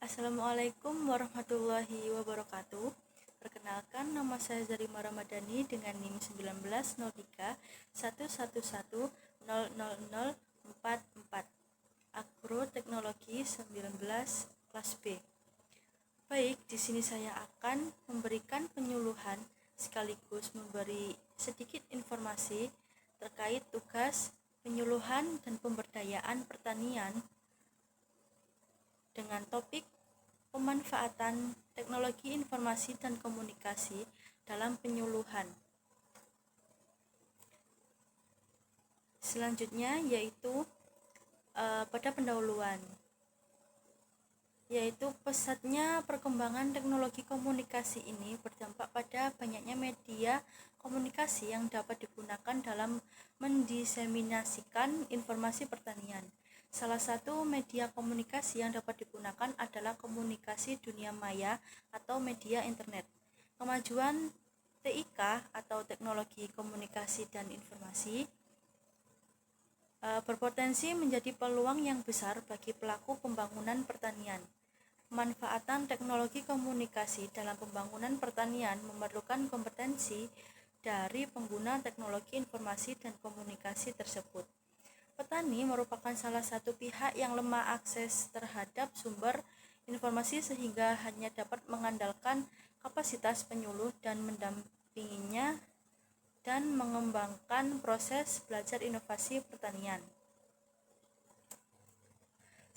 Assalamualaikum warahmatullahi wabarakatuh. Perkenalkan, nama saya Zarima Ramadhani dengan NIM 190311000044, Agroteknologi 19 kelas B. Baik, di sini saya akan memberikan penyuluhan sekaligus memberi sedikit informasi terkait tugas penyuluhan dan pemberdayaan pertanian dengan topik pemanfaatan teknologi informasi dan komunikasi dalam penyuluhan. Selanjutnya yaitu pada pendahuluan, yaitu pesatnya perkembangan teknologi komunikasi ini berdampak pada banyaknya media komunikasi yang dapat digunakan dalam mendiseminasikan informasi pertanian. Salah satu media komunikasi yang dapat digunakan adalah komunikasi dunia maya atau media internet. Kemajuan TIK atau teknologi komunikasi dan informasi berpotensi menjadi peluang yang besar bagi pelaku pembangunan pertanian. Pemanfaatan teknologi komunikasi dalam pembangunan pertanian memerlukan kompetensi dari pengguna teknologi informasi dan komunikasi tersebut. Petani merupakan salah satu pihak yang lemah akses terhadap sumber informasi sehingga hanya dapat mengandalkan kapasitas penyuluh dan mendampinginya dan mengembangkan proses belajar inovasi pertanian.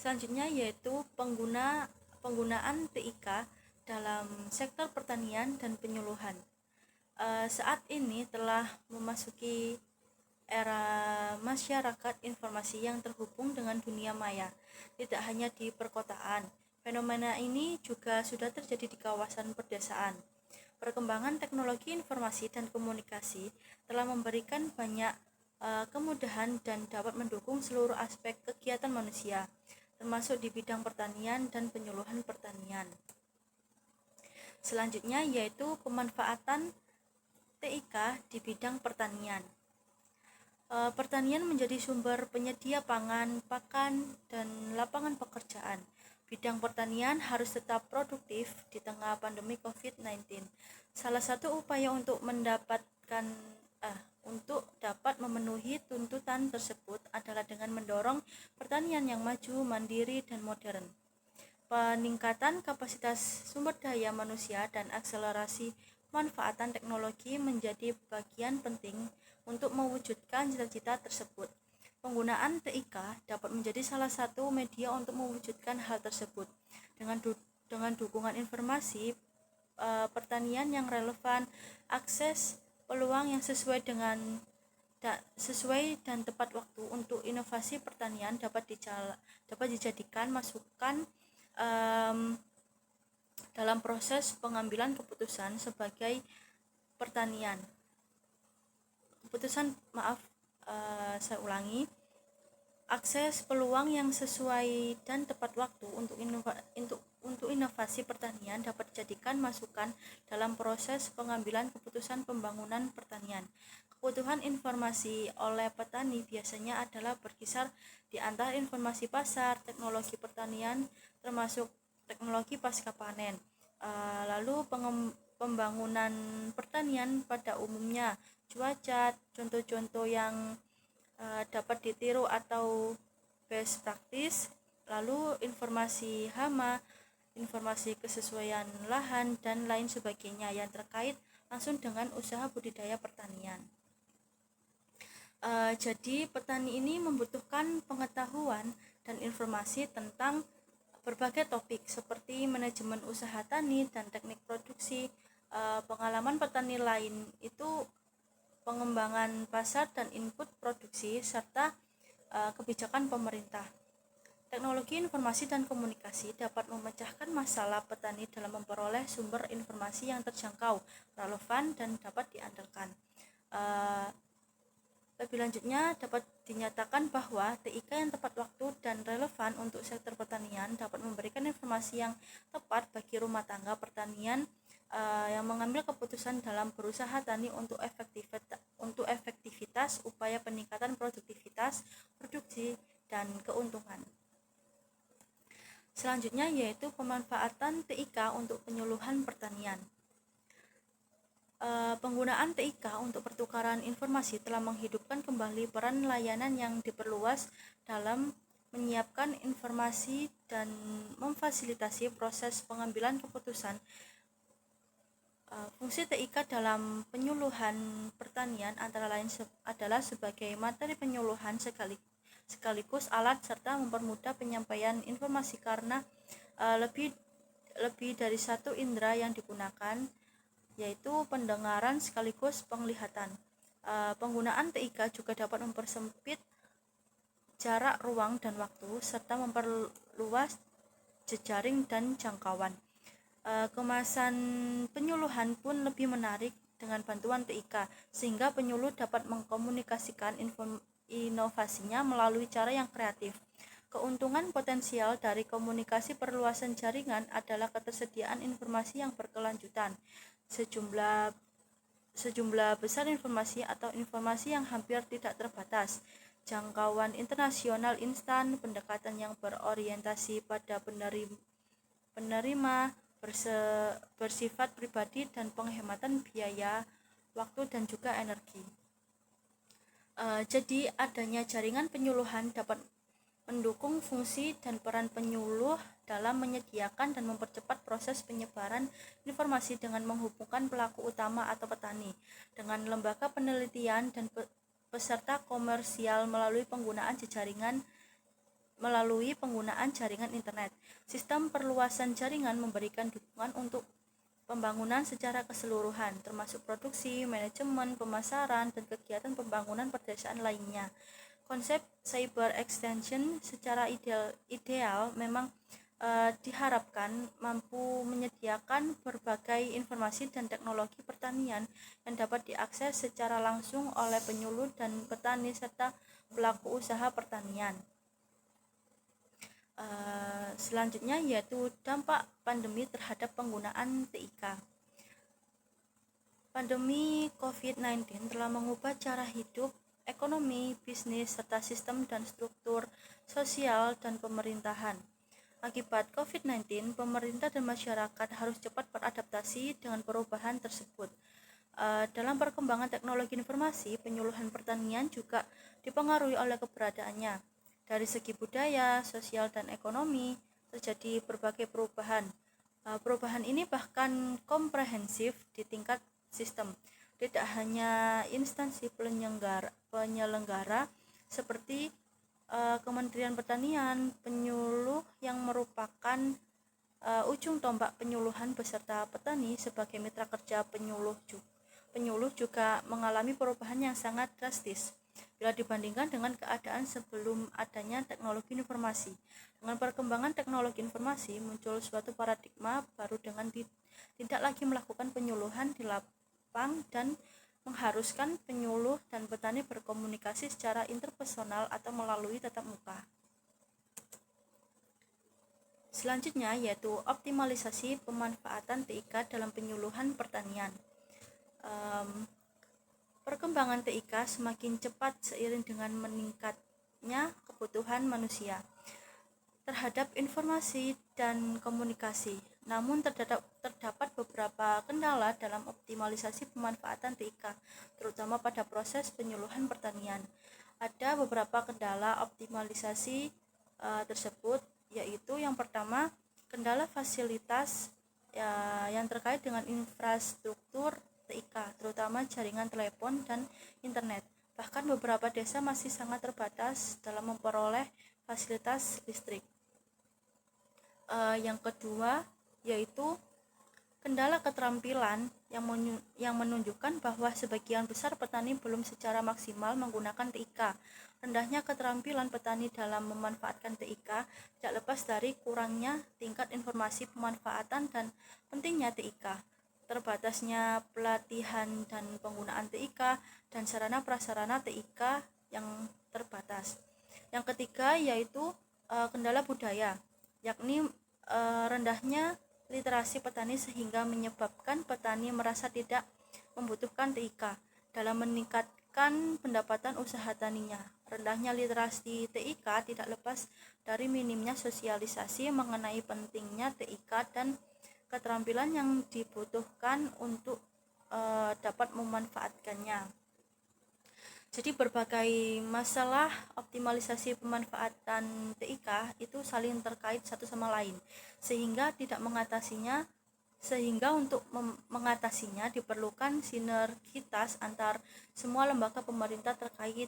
Selanjutnya yaitu penggunaan TIK dalam sektor pertanian dan penyuluhan. Saat ini telah memasuki era masyarakat informasi yang terhubung dengan dunia maya, tidak hanya di perkotaan. Fenomena ini juga sudah terjadi di kawasan pedesaan. Perkembangan teknologi informasi dan komunikasi telah memberikan banyak kemudahan dan dapat mendukung seluruh aspek kegiatan manusia, termasuk di bidang pertanian dan penyuluhan pertanian. Selanjutnya yaitu pemanfaatan TIK di bidang pertanian. Pertanian menjadi sumber penyedia pangan, pakan, dan lapangan pekerjaan. Bidang pertanian harus tetap produktif di tengah pandemi COVID-19. Salah satu upaya untuk dapat memenuhi tuntutan tersebut adalah dengan mendorong pertanian yang maju, mandiri, dan modern. Peningkatan kapasitas sumber daya manusia dan akselerasi pemanfaatan teknologi menjadi bagian penting untuk mewujudkan cita-cita tersebut. Penggunaan TIK dapat menjadi salah satu media untuk mewujudkan hal tersebut dengan dukungan informasi pertanian yang relevan, akses peluang yang sesuai dan tepat waktu untuk inovasi pertanian dapat dijadikan masukan dalam proses pengambilan keputusan sebagai pertanian. Akses peluang yang sesuai dan tepat waktu untuk inovasi pertanian dapat dijadikan masukan dalam proses pengambilan keputusan pembangunan pertanian. Kebutuhan informasi oleh petani biasanya adalah berkisar di antara informasi pasar, teknologi pertanian, termasuk teknologi pasca panen, lalu pembangunan pertanian pada umumnya, cuaca, contoh-contoh yang dapat ditiru atau best practice, lalu informasi hama, informasi kesesuaian lahan, dan lain sebagainya yang terkait langsung dengan usaha budidaya pertanian. Jadi petani ini membutuhkan pengetahuan dan informasi tentang berbagai topik seperti manajemen usaha tani dan teknik produksi, pengalaman petani lain itu pengembangan pasar dan input produksi, serta kebijakan pemerintah. Teknologi informasi dan komunikasi dapat memecahkan masalah petani dalam memperoleh sumber informasi yang terjangkau, relevan, dan dapat diandalkan. Lebih lanjutnya, dapat dinyatakan bahwa TIK yang tepat waktu dan relevan untuk sektor pertanian dapat memberikan informasi yang tepat bagi rumah tangga pertanian yang mengambil keputusan dalam berusaha tani untuk efektivitas, upaya peningkatan produktivitas, produksi, dan keuntungan. Selanjutnya yaitu pemanfaatan TIK untuk penyuluhan pertanian. Penggunaan TIK untuk pertukaran informasi telah menghidupkan kembali peran layanan yang diperluas dalam menyiapkan informasi dan memfasilitasi proses pengambilan keputusan. Fungsi TIK dalam penyuluhan pertanian antara lain adalah sebagai materi penyuluhan sekaligus alat serta mempermudah penyampaian informasi karena lebih dari satu indera yang digunakan, yaitu pendengaran sekaligus penglihatan. Penggunaan TIK juga dapat mempersempit jarak ruang dan waktu serta memperluas jejaring dan jangkauan. Kemasan penyuluhan pun lebih menarik dengan bantuan TIK, sehingga penyuluh dapat mengkomunikasikan inovasinya melalui cara yang kreatif. Keuntungan potensial dari komunikasi perluasan jaringan adalah ketersediaan informasi yang berkelanjutan, sejumlah besar informasi atau informasi yang hampir tidak terbatas, jangkauan internasional instan, pendekatan yang berorientasi pada penerima bersifat pribadi, dan penghematan biaya, waktu, dan juga energi. Jadi adanya jaringan penyuluhan dapat mendukung fungsi dan peran penyuluh dalam menyediakan dan mempercepat proses penyebaran informasi dengan menghubungkan pelaku utama atau petani dengan lembaga penelitian dan peserta komersial melalui penggunaan jaringan internet. Sistem perluasan jaringan memberikan dukungan untuk pembangunan secara keseluruhan, termasuk produksi, manajemen, pemasaran, dan kegiatan pembangunan pedesaan lainnya. Konsep cyber extension secara ideal memang diharapkan mampu menyediakan berbagai informasi dan teknologi pertanian yang dapat diakses secara langsung oleh penyuluh dan petani serta pelaku usaha pertanian. Selanjutnya yaitu dampak pandemi terhadap penggunaan TIK. Pandemi COVID-19 telah mengubah cara hidup, ekonomi, bisnis, serta sistem dan struktur sosial dan pemerintahan. Akibat COVID-19, pemerintah dan masyarakat harus cepat beradaptasi dengan perubahan tersebut. Dalam perkembangan teknologi informasi, penyuluhan pertanian juga dipengaruhi oleh keberadaannya. Dari segi budaya, sosial, dan ekonomi, terjadi berbagai perubahan. Perubahan ini bahkan komprehensif di tingkat sistem. Tidak hanya instansi penyelenggara seperti Kementerian Pertanian, penyuluh yang merupakan ujung tombak penyuluhan beserta petani sebagai mitra kerja penyuluh juga mengalami perubahan yang sangat drastis bila dibandingkan dengan keadaan sebelum adanya teknologi informasi. Dengan perkembangan teknologi informasi, muncul suatu paradigma baru dengan tidak lagi melakukan penyuluhan di lapang dan mengharuskan penyuluh dan petani berkomunikasi secara interpersonal atau melalui tatap muka. Selanjutnya yaitu optimalisasi pemanfaatan TIK dalam penyuluhan pertanian. Perkembangan TIK semakin cepat seiring dengan meningkatnya kebutuhan manusia terhadap informasi dan komunikasi. Namun terdapat beberapa kendala dalam optimalisasi pemanfaatan TIK, terutama pada proses penyuluhan pertanian. Ada beberapa kendala optimalisasi tersebut, yaitu yang pertama, kendala fasilitas yang terkait dengan infrastruktur TIK, terutama jaringan telepon dan internet. Bahkan beberapa desa masih sangat terbatas dalam memperoleh fasilitas listrik. Yang kedua yaitu kendala keterampilan yang menunjukkan bahwa sebagian besar petani belum secara maksimal menggunakan TIK. Rendahnya keterampilan petani dalam memanfaatkan TIK tidak lepas dari kurangnya tingkat informasi pemanfaatan dan pentingnya TIK, terbatasnya pelatihan dan penggunaan TIK, dan sarana prasarana TIK yang terbatas. Yang ketiga yaitu kendala budaya, yakni rendahnya literasi petani sehingga menyebabkan petani merasa tidak membutuhkan TIK dalam meningkatkan pendapatan usaha taninya. Rendahnya literasi TIK tidak lepas dari minimnya sosialisasi mengenai pentingnya TIK dan keterampilan yang dibutuhkan untuk dapat memanfaatkannya. Jadi berbagai masalah optimalisasi pemanfaatan TIK itu saling terkait satu sama lain, sehingga untuk mengatasinya diperlukan sinergitas antar semua lembaga pemerintah terkait.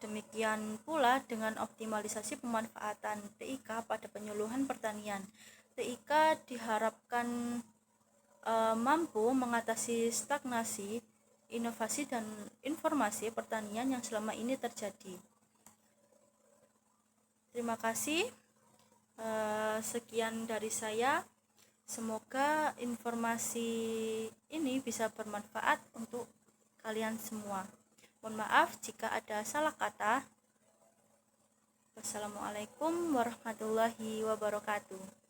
Demikian pula dengan optimalisasi pemanfaatan TIK pada penyuluhan pertanian. TIK diharapkan mampu mengatasi stagnasi inovasi dan informasi pertanian yang selama ini terjadi. Terima kasih. Sekian dari saya. Semoga informasi ini bisa bermanfaat untuk kalian semua. Mohon maaf jika ada salah kata. Wassalamualaikum warahmatullahi wabarakatuh.